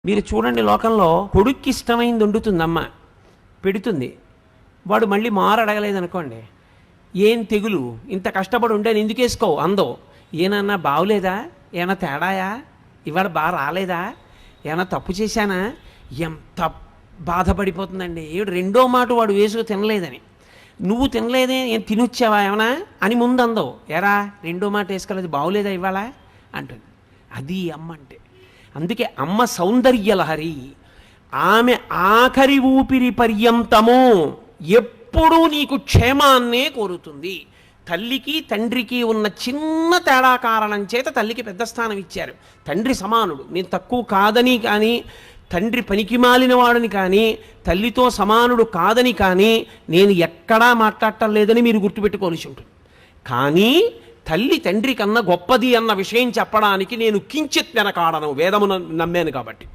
మీరు చూడండి, లోకంలో కొడుక్కి ఇష్టమైంది వండుతుంది అమ్మ, పెడుతుంది. వాడు మళ్ళీ మారడగలేదనుకోండి, ఏం తెగులు, ఇంత కష్టపడి ఉంటే ఎందుకు వేసుకోవు అందో. ఏనన్నా బాగులేదా, ఏమన్నా తేడాయా, ఇవాళ బాగా రాలేదా, ఏమన్నా తప్పు చేశానా, ఎంత బాధపడిపోతుందండి. ఏడు రెండో మాట వాడు వేసుకు తినలేదని, నువ్వు తినలేదే, ఏం తినొచ్చావా ఏమన్నా అని ముందు అందో. ఎరా రెండో మాట వేసుకోలేదు, బాగులేదా ఇవాళ అంటుంది. అది అమ్మ అంటే. అందుకే అమ్మ సౌందర్యలహరి. ఆమె ఆఖరి ఊపిరి పర్యంతము ఎప్పుడూ నీకు క్షేమాన్నే కోరుతుంది. తల్లికి తండ్రికి ఉన్న చిన్న తేడా కారణం చేత తల్లికి పెద్ద స్థానం ఇచ్చారు. తండ్రి సమానుడు, నేను తక్కువ కాదని కానీ, తండ్రి పనికి మాలిన వాడని కానీ, తల్లితో సమానుడు కాదని కానీ నేను ఎక్కడా మాట్లాడటం లేదని మీరు గుర్తుపెట్టుకోవాల్సి ఉంటుంది. కానీ తల్లి తండ్రి కన్నా గొప్పది అన్న విషయం చెప్పడానికి నేను కించిత్ వెనకాడను, వేదమును నమ్మాను కాబట్టి.